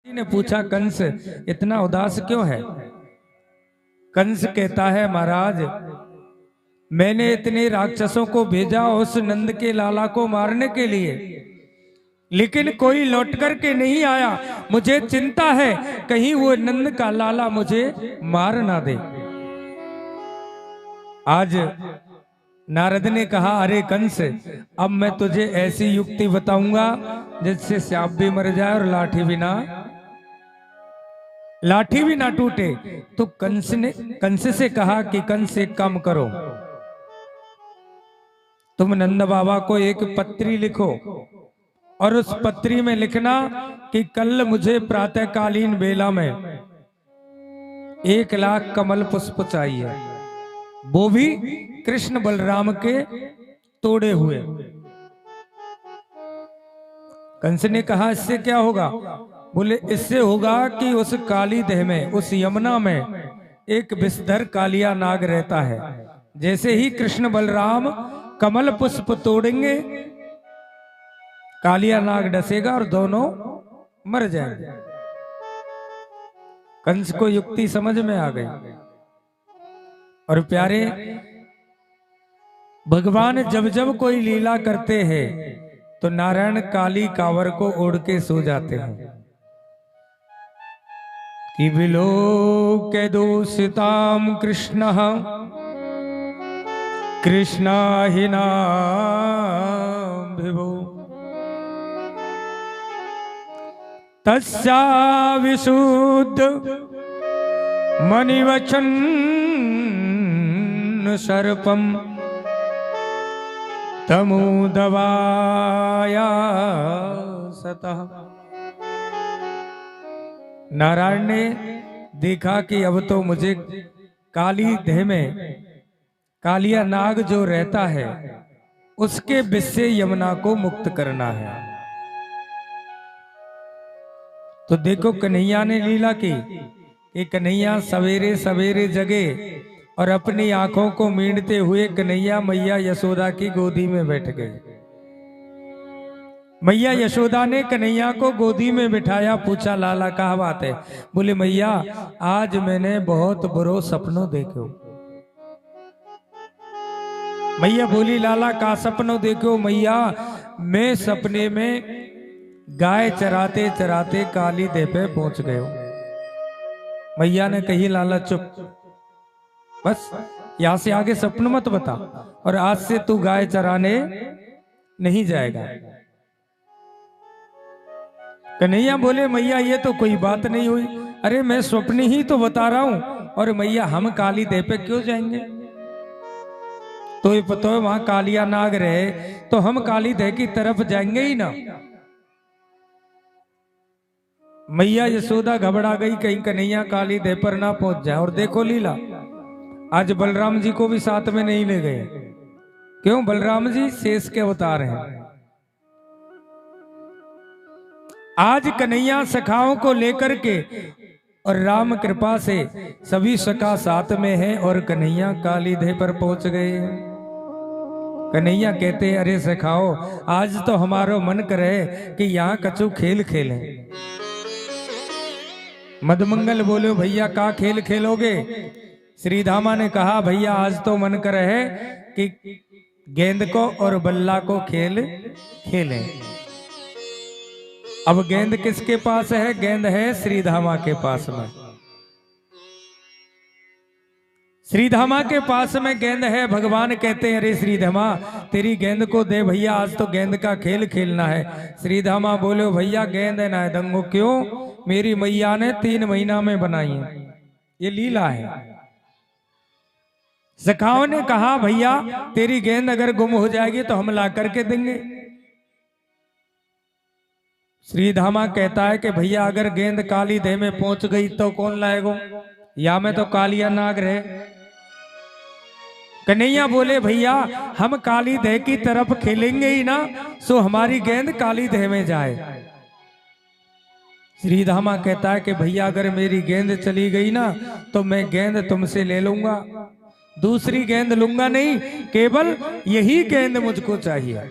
ने पूछा कंस इतना उदास क्यों है। कंस कहता है महाराज मैंने इतने राक्षसों को भेजा उस नंद के लाला को मारने के लिए, लेकिन कोई लौट कर के नहीं आया। मुझे चिंता है कहीं वो नंद का लाला मुझे मार ना दे। आज नारद ने कहा अरे कंस अब मैं तुझे ऐसी युक्ति बताऊंगा जिससे सांप भी मर जाए और लाठी भी ना टूटे। तो कंस से कहा कि कंस एक काम करो, तुम नंद बाबा को एक पत्री लिखो और उस पत्री में लिखना कि कल मुझे प्रातःकालीन बेला में 1,00,000 कमल पुष्प चाहिए, वो भी कृष्ण बलराम के तोड़े हुए। कंस ने कहा इससे क्या होगा। बोले इससे होगा कि उस काली देह में उस यमुना में एक विषधर कालिया नाग रहता है। जैसे ही कृष्ण बलराम कमल पुष्प तोड़ेंगे कालिया नाग डसेगा और दोनों मर जाएंगे। कंस को युक्ति समझ में आ गई। और प्यारे भगवान जब जब कोई लीला करते हैं तो नारायण काली कांवर को ओढ़ के सो जाते हैं कि विलोक्य दूषिताम कृष्ण कृष्णा हि नाम विभो तस्या विशुद्ध मणिवचन सर्पम तमुदवाया सतः। नारायण ने देखा कि अब तो मुझे काली देह में कालिया नाग जो रहता है उसके विष से यमुना को मुक्त करना है। तो देखो कन्हैया ने लीला की कि कन्हैया सवेरे सवेरे जगे और अपनी आंखों को मींड़ते हुए कन्हैया मैया यशोदा की गोदी में बैठ गए। मैया यशोदा ने कन्हैया को गोदी में बिठाया, पूछा लाला क्या बात है। बोले मैया आज मैंने बहुत बुरो सपनों देखो। मैया बोली लाला का सपनों देखो। मैया मैं सपने में गाय चराते चराते काली देह पे पहुंच गए। मैया ने कही लाला चुप, बस यहां से आगे सपन मत बता और आज से तू गाय चराने नहीं जाएगा। कन्हैया बोले मैया ये तो कोई बात नहीं हुई। अरे मैं स्वप्न ही तो बता रहा हूं। और मैया हम काली देह पे क्यों जाएंगे, तो ये पता है वहां कालिया नाग रहे तो हम काली देह की तरफ जाएंगे ही ना। मैया यशोदा घबरा गई कहीं कन्हैया काली देह पर ना पहुंच जाए। और देखो लीला आज बलराम जी को भी साथ में नहीं ले गए। क्यों, बलराम जी शेष के अवतार हैं। आज कन्हैया सखाओं को लेकर के और राम कृपा से सभी सखा साथ में हैं और कन्हैया काली देह पर पहुंच गए। कन्हैया कहते अरे सखाओ आज तो हमारो मन करे कि यहाँ कछु खेल खेलें। मधुमंगल बोलो भैया का खेल खेलोगे। श्रीधामा ने कहा भैया आज तो मन कर है कि गेंद को और बल्ला को खेल खेलें। अब गेंद किसके पास है, गेंद है श्रीधामा के पास में। श्रीधामा के पास में गेंद है। भगवान कहते हैं अरे श्रीधामा तेरी गेंद को दे भैया आज तो गेंद का खेल खेलना है। श्रीधामा बोले भैया गेंद है ना दंगो। क्यों, मेरी मैया ने 3 महीना में बनाई है, ये लीला है। सखाओं ने कहा भैया तेरी गेंद अगर गुम हो जाएगी तो हम ला करके देंगे। श्रीधामा कहता है कि भैया अगर गेंद काली देह में पहुंच गई तो कौन लाएगा, या में तो कालिया नाग रहे। कन्हैया बोले भैया हम काली देह की तरफ खेलेंगे ही ना, सो हमारी गेंद काली देह में जाए। श्रीधामा कहता है कि भैया अगर मेरी गेंद चली गई ना तो मैं गेंद तुमसे ले लूंगा, दूसरी गेंद लूंगा नहीं, केवल यही गेंद मुझको चाहिए।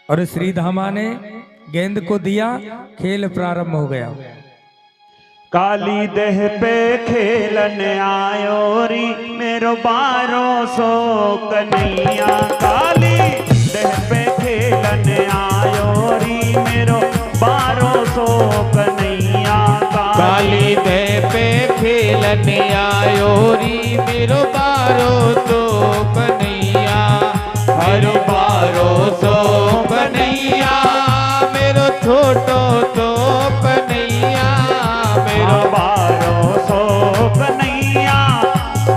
और श्रीधामा ने गेंद को दिया, खेल प्रारंभ हो गया। काली देह पे खेलन आयो री मेरो 1200 कन्हैया। काली देह पे खेलन आयो री मेरो 1200 कन्हैया। काली देह पे खेलन आयो री मेरो 1200 कन्हैया। हर 1200 कन्हैया मेरो छोटो तो कन्हैया। मेरो 1200 कन्हैया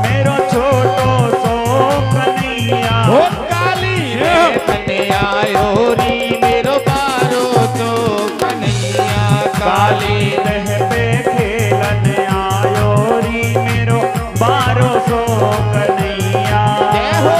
मेरो छोटो सो कन्हैया। ओ काली देह आयो री मेरो 1200 कन्हैया। काली देह पे खेलन आयो री मेरो 1200 कन्हैया। जय हो।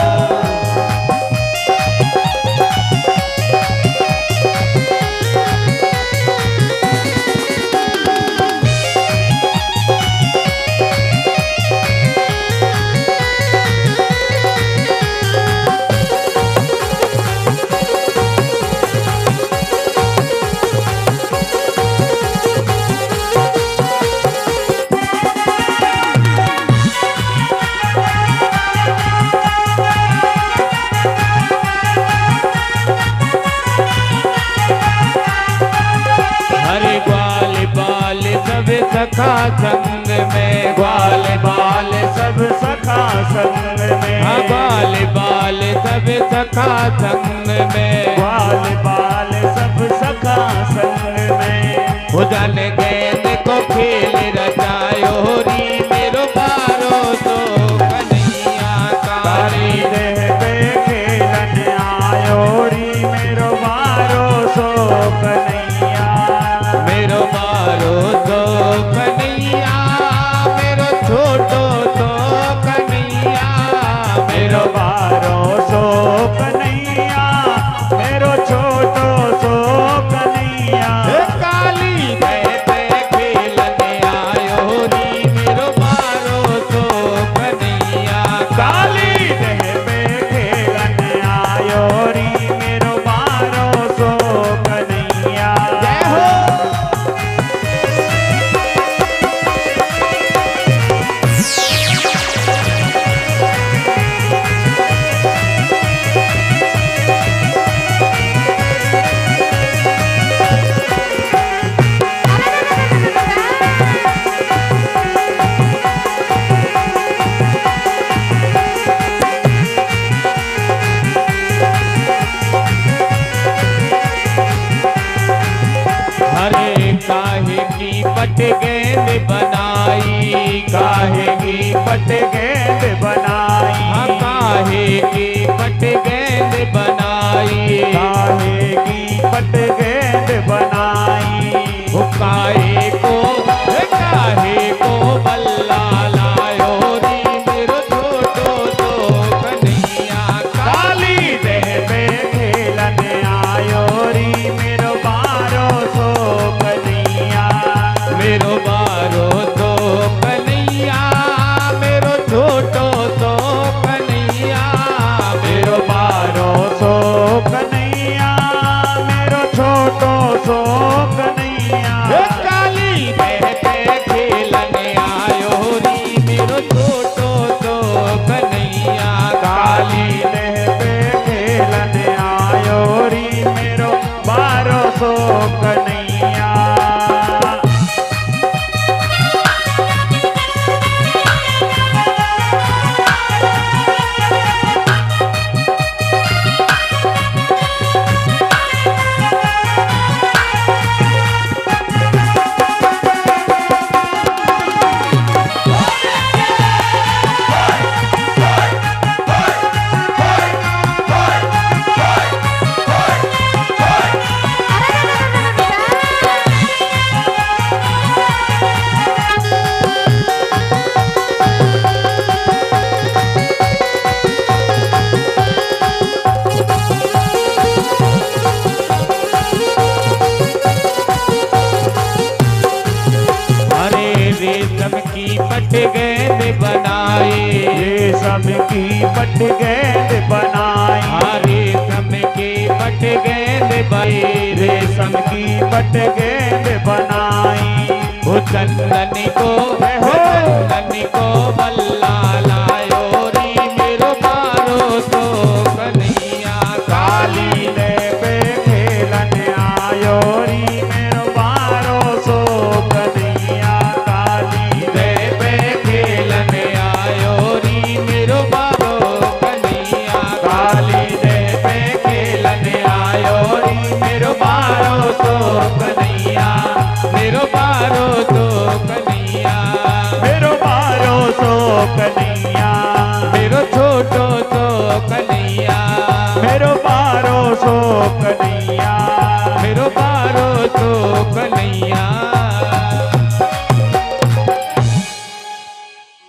सखा संग में ग्वाल बाल सब सखा संग में। ग्वाल बाल सब सखा संग में। ग्वाल बाल सब सखा संग में। उजन गेंद को खेल रचायो री मेरो 1200 कन्हैया। काली देह पे खेलन आयो री मेरो 1200 कन्हैया। मेरो 1200 कन्हैया मेरो छोटो तो कन्हैया। मेरो 1200 कन्हैया मेरो छोटो सो कन्हैया। काली देह पे खेलन आयो री मेरो 1200 कन्हैया। काली देह पे खेलन आयो री मेरो 1200 कन्हैया। जय हो। हरे काहे की पट गेंद बनाई। काहे की पट गेंद बनाई। हाँ काहे की पट गेंद बनाई। काहे की पट गेंद बनाई। वो काहे को बल्ला लायो री मेरो छोटो तो कन्हैया। काली देह पे खेलन आयो री मेरो 1200 कन्हैया। मेरो 1200 कन्हैया मेरो छोटो तो कन्हैया। मेरो 1200 कन्हैया मेरो छोटो सो कन्हैया। काली देह पे खेलन आयो री मेरो छोटो तो कन्हैया। काली देह पे खेलन आयो री मेरो 1200 कन्हैया। पट गेंद बनाई। रेशम की पट गेंद बनाई। रेशम की पट गेंद गेंद बनाई, रेशम की पट गेंद बनाई। वो चंदन को बल्ला लायो री मेरो मारो तो कन्हैया। काली दे पे खेलन आयो री मेरो बारो सो कन्हैया। काली दे पे खेलन आयो री मेरो मारो कन्हैया। काली दे पे खेलन आयो री मेरो मारो तो कन्हैया। मेरो मारो तो कन्हैया। मेरो बारो सो कन्हैया। मेरो छोटो तो कन्हैया। मेरो बारो सो कन्हैया। मेरो बारो तो कन्हैया।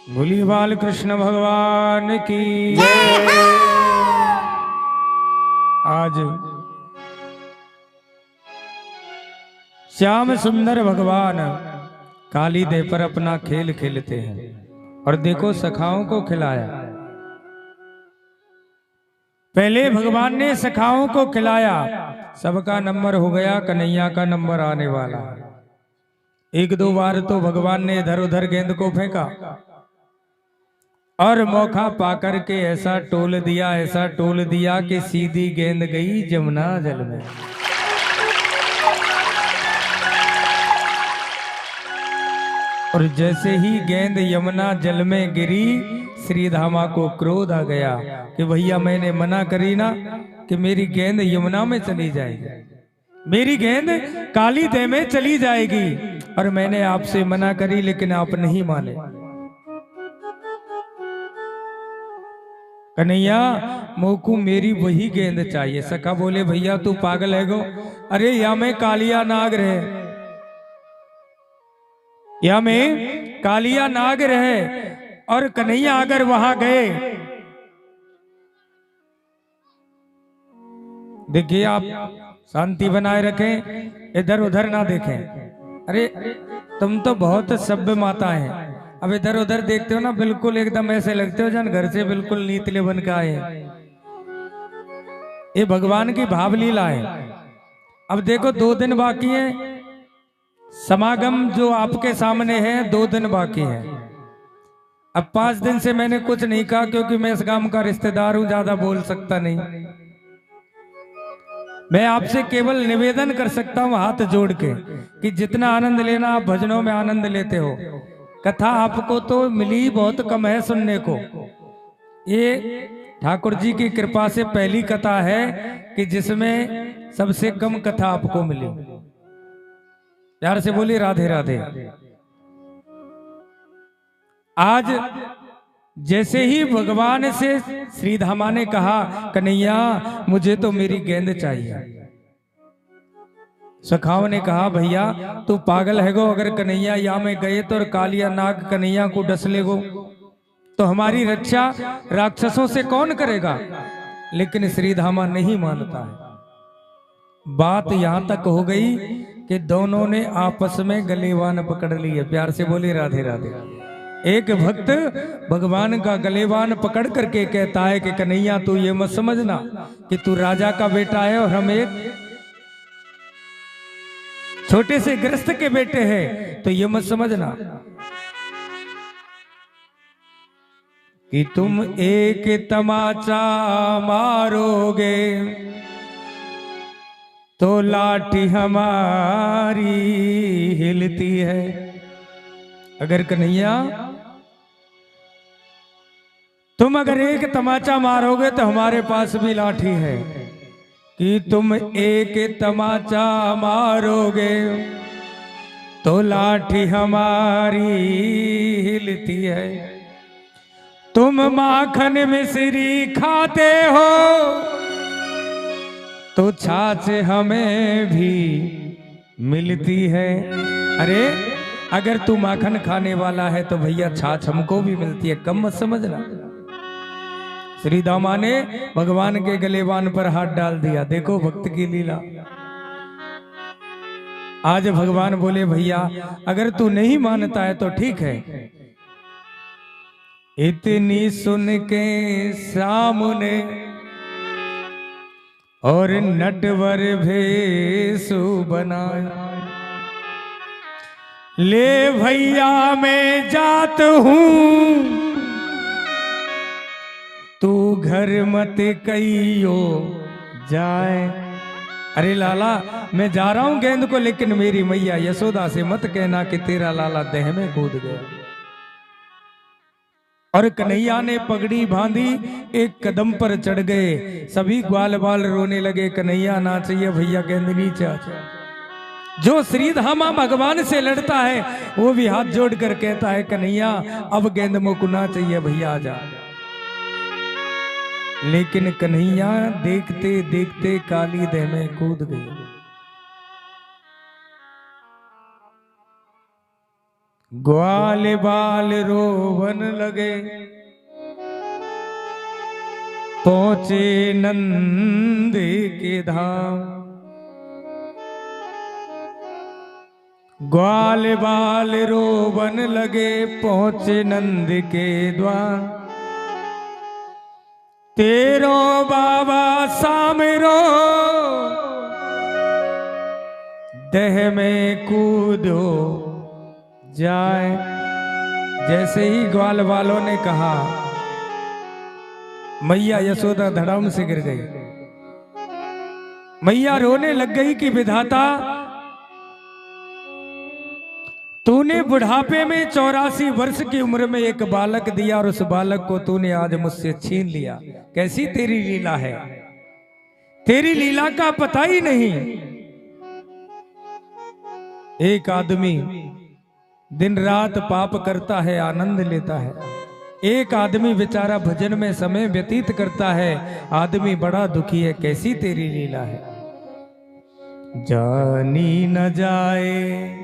बोलिए बाल कृष्ण भगवान की। आज श्याम सुंदर भगवान काली देह पर अपना खेल खेलते हैं और देखो सखाओं को खिलाया। पहले भगवान ने सखाओं को खिलाया, सबका नंबर हो गया, कन्हैया का नंबर आने वाला। एक दो बार तो भगवान ने इधर उधर गेंद को फेंका और मौका पाकर के ऐसा टोल दिया कि सीधी गेंद गई जमुना जल में। और जैसे ही गेंद यमुना जल में गिरी, श्री धामा को क्रोध आ गया कि भैया मैंने मना करी ना कि मेरी गेंद यमुना में चली जाएगी, मेरी गेंद काली देह में चली जाएगी, और मैंने आपसे मना करी लेकिन आप नहीं माने। कन्हैया मोकू मेरी वही गेंद चाहिए। सखा बोले भैया तू पागल है गो, अरे या में कालिया नाग रहे, या में कालिया नाग रहे, और कन्हैया अगर वहां गए, देखिए आप शांति बनाए रखें, इधर उधर ना देखें। अरे तुम तो बहुत सभ्य माता हैं, अब इधर उधर देखते हो ना बिल्कुल एकदम ऐसे लगते हो जन घर से बिल्कुल नीतले बन के आए। ये भगवान की भाव लीला है। अब देखो 2 दिन बाकी है, समागम जो आपके सामने है 2 दिन बाकी है। अब 5 दिन से मैंने कुछ नहीं कहा क्योंकि मैं इस गांव का रिश्तेदार हूं, ज्यादा बोल सकता नहीं। मैं आपसे केवल निवेदन कर सकता हूं हाथ जोड़ के कि जितना आनंद लेना आप भजनों में आनंद लेते हो, कथा आपको तो मिली बहुत कम है सुनने को। ये ठाकुर जी की कृपा से पहली कथा है कि जिसमें सबसे कम कथा आपको मिली। प्यार से बोलिए राधे राधे। आज जैसे ही भगवान से श्रीधामा ने कहा कन्हैया मुझे तो मेरी गेंद चाहिए, सखाओं ने कहा भैया तू पागल है गो, अगर कन्हैया यहाँ में गए तो और कालिया नाग कन्हैया को डस ले गो तो हमारी रक्षा राक्षसों से कौन करेगा। लेकिन श्रीधामा नहीं मानता है। बात यहां तक हो गई कि दोनों ने आपस में गलेवान पकड़ लिए। प्यार से बोले राधे राधे। एक भक्त भगवान का गलेवान पकड़ करके कहता है कि कन्हैया तू ये मत समझना कि तू राजा का बेटा है और हम एक छोटे से गृहस्थ के बेटे हैं, तो ये मत समझना कि तुम एक तमाचा मारोगे तो लाठी हमारी हिलती है। अगर कन्हैया तुम अगर एक तमाचा मारोगे तो हमारे पास भी लाठी है, कि तुम एक तमाचा मारोगे तो लाठी हमारी हिलती है। तुम माखन मिश्री खाते हो तो छाछ हमें भी मिलती है। अरे अगर तू माखन खाने वाला है तो भैया छाछ हमको भी मिलती है, कम मत समझना। श्रीधामा ने भगवान के गलेवान पर हाथ डाल दिया। देखो भक्त की लीला। आज भगवान बोले भैया अगर तू नहीं मानता है तो ठीक है। इतनी सुन के सामने और नटवर भेषु बनाया। ले भैया मैं जात हूं, तू घर मत कहियो जाए। अरे लाला मैं जा रहा हूं गेंद को, लेकिन मेरी मैया यशोदा से मत कहना कि तेरा लाला देह में कूद गया। और कन्हैया ने पगड़ी बांधी, एक कदम पर चढ़ गए। सभी ग्वाल बाल रोने लगे, कन्हैया ना चाहिए भैया, गेंद नीचे आ। जो श्रीधामा भगवान से लड़ता है वो भी हाथ जोड़कर कहता है कन्हैया अब गेंद मुकना चाहिए भैया आ जा। लेकिन कन्हैया देखते देखते काली देह में कूद गई। ग्वाल बाल रोवन लगे, पहुंचे नंद के धाम। ग्वाल बाल रोवन लगे, पहुंचे नंद के द्वार। तेरो बाबा सामरो देह में कूदो जाए। जैसे ही ग्वाल वालों ने कहा, मैया यशोदा धड़ाम से गिर गई। मैया रोने लग गई कि विधाता तूने बुढ़ापे में 84 वर्ष की उम्र में एक बालक दिया और उस बालक को तूने आज मुझसे छीन लिया। कैसी तेरी लीला है, तेरी लीला का पता ही नहीं। एक आदमी दिन रात पाप करता है, आनंद लेता है। एक आदमी बेचारा भजन में समय व्यतीत करता है, आदमी बड़ा दुखी है। कैसी तेरी लीला है, जानी न जाए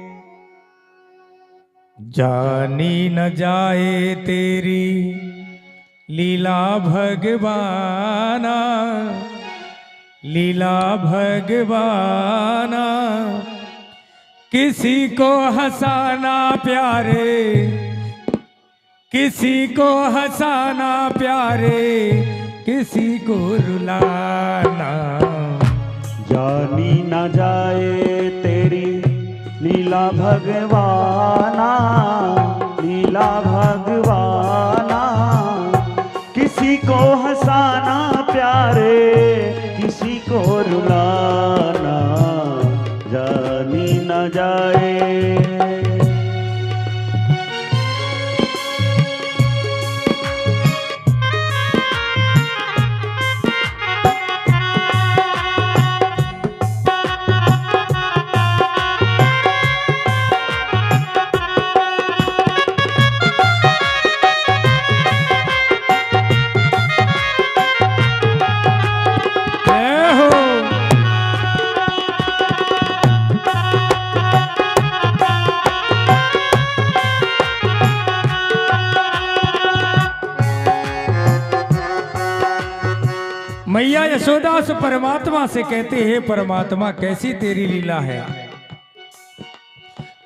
जानी न जाए तेरी लीला भगवाना, लीला भगवाना। किसी को हंसाना प्यारे, किसी को हंसाना प्यारे, किसी को रुलाना। जानी न जाए तेरी लीला भगवाना, लीला भगवाना। किसी को हंसाना प्यारे, किसी को रुलाना। जानी न जाए। मैया यशोदा उस परमात्मा से कहते हैं परमात्मा कैसी तेरी लीला है।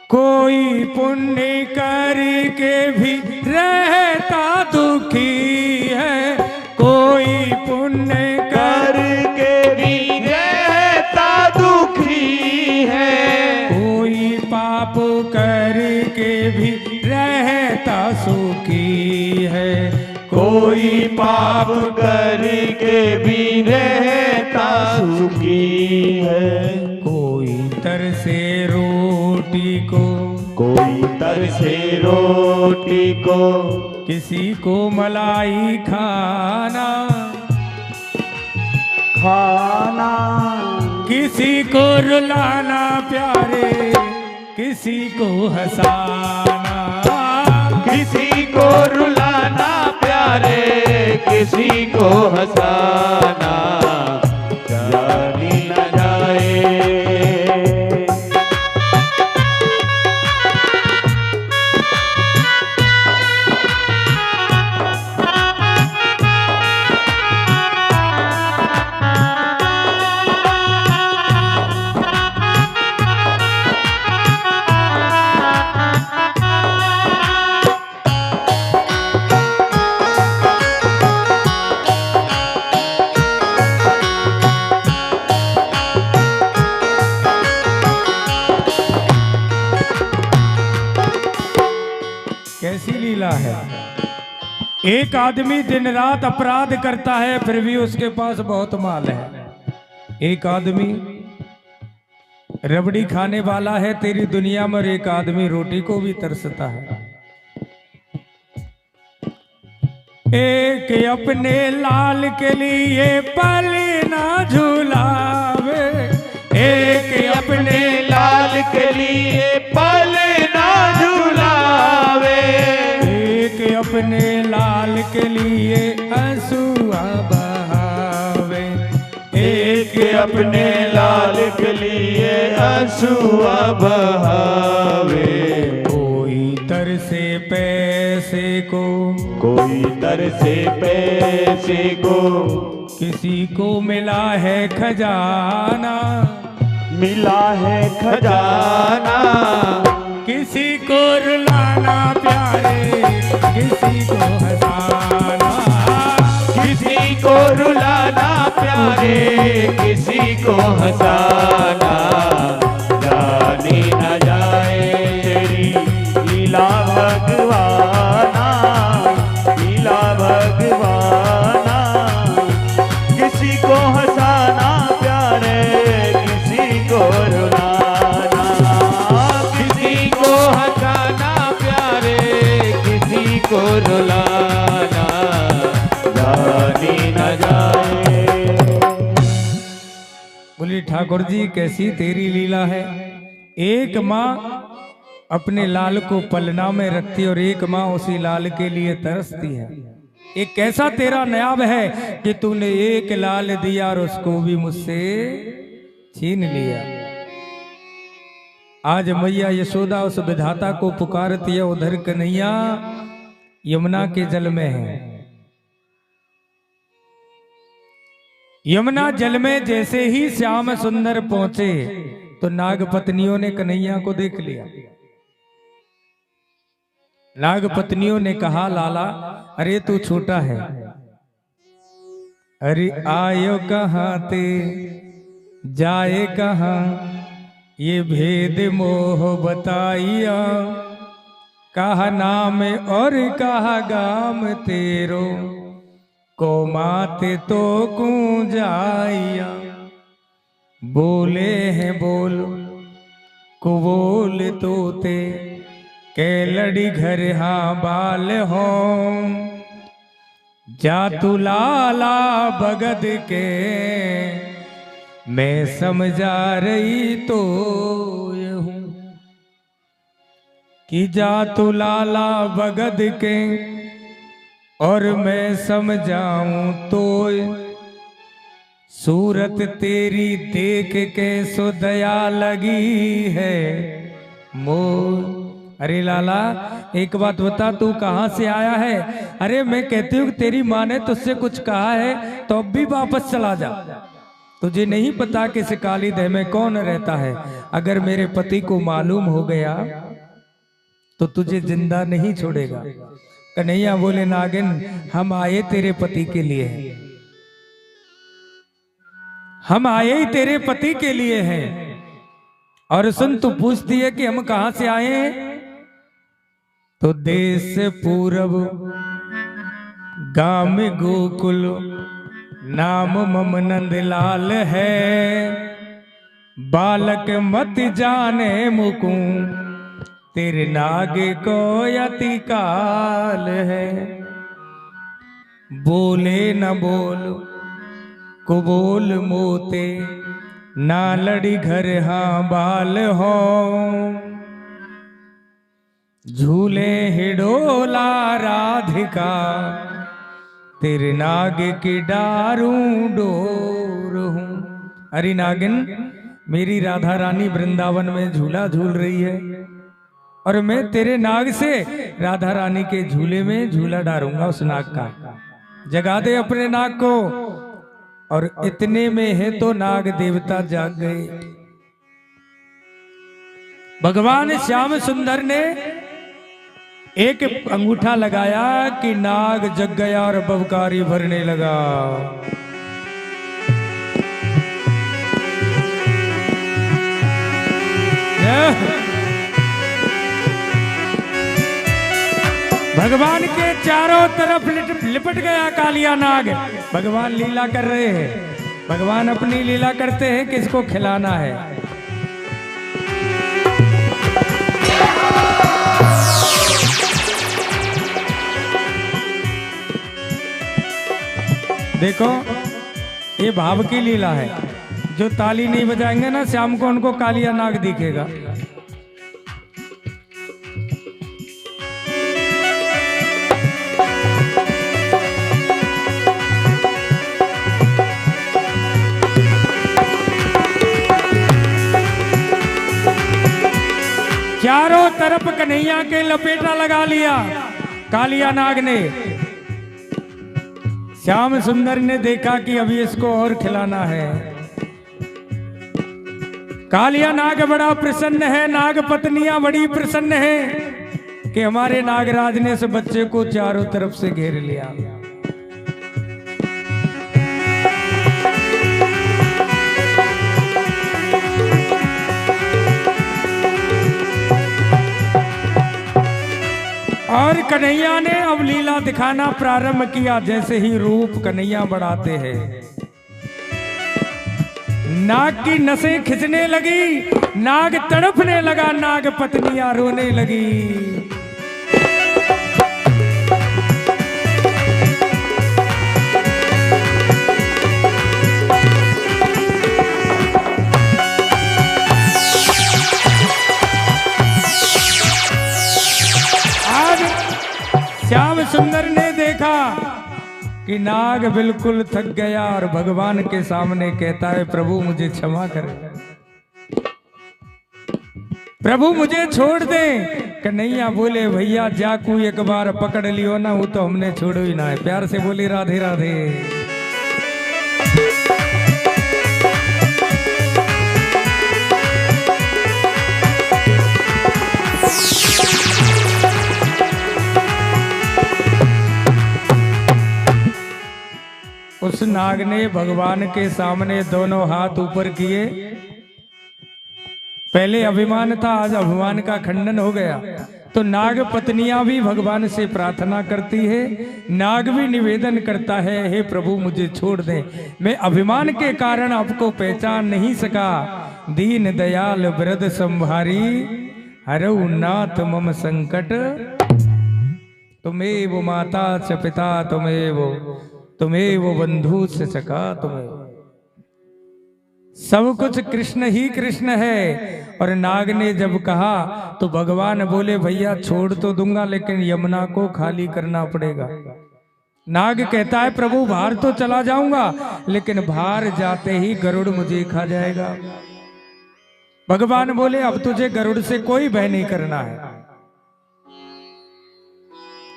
कोई पुण्य करके भी रहता दुखी है, कोई पुण्य करके भी रहता दुखी है। कोई पाप करके भी रहता सुखी है, कोई पाप करके भी रहता सुखी है। कोई तरसे रोटी को, कोई तरसे रोटी को। किसी को मलाई खाना, खाना। किसी को रुलाना प्यारे, किसी को हंसाना। किसी को रुलाना प्यारे, किसी को हंसाना। जानी न जाए। कैसी लीला है। एक आदमी दिन रात अपराध करता है फिर भी उसके पास बहुत माल है। एक आदमी रबड़ी खाने वाला है तेरी दुनिया में, और एक आदमी रोटी को भी तरसता है। एक अपने लाल के लिए पलना झूलावे, एक अपने लाल के लिए पलना झूलावे, एक अपने लाल के लिए आंसुआ बहावे, एक अपने लाल के लिए आंसुआ बहावे। कोई तरसे पैसे को, कोई तरसे पैसे को, किसी को मिला है खजाना, मिला है खजाना, किसी को रुलाना प्यारे, किसी को हंसाना, किसी को रुलाना प्यारे, किसी को हंसाना। जानी न जाए तेरी लीला भगवाना, लीला भगवाना। किसी को हंसाना प्यारे, किसी को रुलाना, किसी को हंसाना प्यारे, किसी को रुलाना। जानी न जाए। बोली ठाकुर जी कैसी तेरी लीला है। एक माँ अपने लाल को पलना में रखती और एक माँ उसी लाल के लिए तरसती है। एक कैसा तेरा नायाब है कि तूने एक लाल दिया और उसको भी मुझसे छीन लिया। आज मैया यशोदा उस विधाता को पुकारती है। उधर कन्हैया यमुना के जल में है। यमुना जल में जैसे ही श्याम सुंदर पहुंचे तो नाग पत्नियों ने कन्हैया को देख लिया। नाग पत्नियों ने कहा लाला अरे तू छोटा है, अरे आयो कहाँ ते जाए कहाँ, ये भेद मोह बताइया, कहा नाम और कहा गाम तेरो, को माते तो कू जाइया। बोले हैं बोल को बोल तोते, के लड़ी घर हाँ बाल हो, जा तू लाला बगद के, मैं समझा रही तो ये हूँ कि जा तू लाला बगद के, और मैं समझाऊं तो सूरत तेरी देख के सो दया लगी है मोर। अरे लाला एक बात बता, तू कहाँ से आया है? अरे मैं कहती हूँ तेरी माँ ने तुझसे कुछ कहा है तो अब भी वापस चला जा। तुझे नहीं पता कि इस काली देह में कौन रहता है। अगर मेरे पति को मालूम हो गया तो तुझे जिंदा नहीं छोड़ेगा। कन्हैया बोले नागिन हम आए तेरे पति के लिए हैं, हम आए ही तेरे पति के लिए हैं। और सुन तू पूछती है कि हम कहां से आए हैं, तो देश पूरब गांव गोकुल, नाम मम नंदलाल है, बालक मत जाने मुकुं, तेरे नागे को यति काल है। बोले न बोल को बोल मोते, ना लड़ी घर हाँ बाल हो, झूले हिडोला राधिका, तेरे नागे की डारू डोर हूँ। अरे नागिन मेरी राधा रानी वृंदावन में झूला झूल रही है और मैं तेरे नाग से राधा रानी के झूले में झूला डालूंगा। उस नाग का जगा दे अपने नाग को। और इतने में है तो नाग देवता जाग गए। भगवान श्याम सुंदर ने एक अंगूठा लगाया कि नाग जग गया और बबकारी भरने लगा। भगवान के चारों तरफ लिपट गया कालिया नाग। भगवान लीला कर रहे हैं, भगवान अपनी लीला करते हैं, किसको खिलाना है। देखो ये भाव की लीला है, जो ताली नहीं बजाएंगे ना शाम को उनको कालिया नाग दिखेगा। चारों तरफ कन्हैया के लपेटा लगा लिया कालिया नाग ने। श्याम सुंदर ने देखा कि अभी इसको और खिलाना है। कालिया नाग बड़ा प्रसन्न है, नाग पत्नियां बड़ी प्रसन्न है कि हमारे नागराज ने इस बच्चे को चारों तरफ से घेर लिया। और कन्हैया ने अब लीला दिखाना प्रारंभ किया। जैसे ही रूप कन्हैया बढ़ाते हैं, नाग की नसें खिंचने लगी, नाग तड़पने लगा, नाग पत्नियां रोने लगी। श्याम सुंदर ने देखा कि नाग बिल्कुल थक गया और भगवान के सामने कहता है, प्रभु मुझे क्षमा करें, प्रभु मुझे छोड़ दे। कन्हैया बोले, भैया जाकू एक बार पकड़ लियो ना, वो तो हमने छोड़ो ही ना है। प्यार से बोले राधे राधे। उस नाग ने भगवान के सामने दोनों हाथ ऊपर किए। पहले अभिमान था, आज अभिमान का खंडन हो गया। तो नाग पत्नियां भी भगवान से प्रार्थना करती है, नाग भी निवेदन करता है, हे प्रभु मुझे छोड़ दें, मैं अभिमान के कारण आपको पहचान नहीं सका। दीन दयाल वृद्ध संभारी, हरऊ नाथ मम संकट, तुम्हें वो माता च पिता, तुम्हें वो बंधु से सका, तुम्हें सब कुछ कृष्ण ही कृष्ण है। और नाग ने जब कहा तो भगवान बोले, भैया छोड़ तो दूंगा लेकिन यमुना को खाली करना पड़ेगा। नाग कहता है, प्रभु बाहर तो चला जाऊंगा लेकिन बाहर जाते ही गरुड़ मुझे खा जाएगा। भगवान बोले, अब तुझे गरुड़ से कोई भय नहीं करना है,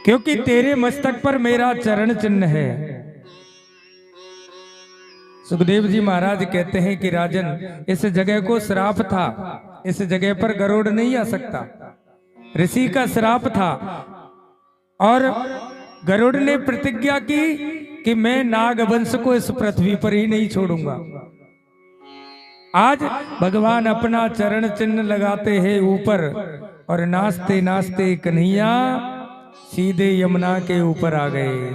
क्योंकि तेरे मस्तक पर मेरा चरण चिन्ह है। सुखदेव जी महाराज कहते हैं कि राजन, इस जगह को श्राप था, इस जगह पर गरुड़ नहीं आ सकता, ऋषि का श्राप था। और गरुड़ ने प्रतिज्ञा की कि मैं नाग वंश को इस पृथ्वी पर ही नहीं छोड़ूंगा। आज भगवान अपना चरण चिन्ह लगाते हैं ऊपर, और नाचते नाचते कन्हैया सीधे यमुना के ऊपर आ गए।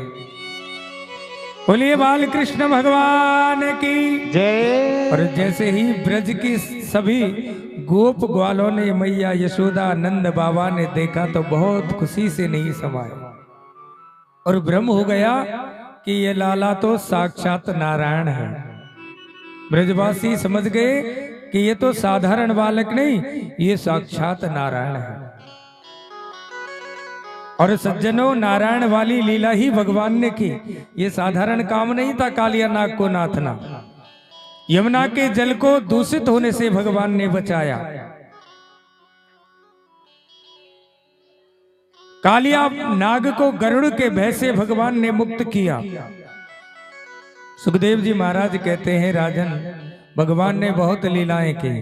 बोलिए बाल कृष्ण भगवान की जय। और जैसे ही ब्रज की सभी गोप ग्वालों ने, मैया यशोदा नंद बाबा ने देखा तो बहुत खुशी से नहीं समाये और भ्रम हो गया कि ये लाला तो साक्षात नारायण है। ब्रजवासी समझ गए कि ये तो साधारण बालक नहीं, ये साक्षात नारायण है। और सज्जनों, नारायण वाली लीला ही भगवान ने की। ये साधारण काम नहीं था कालिया नाग को नाथना। यमुना के जल को दूषित होने से भगवान ने बचाया। कालिया नाग को गरुड़ के भय से भगवान ने मुक्त किया। सुखदेव जी महाराज कहते हैं, राजन, भगवान ने बहुत लीलाएं की।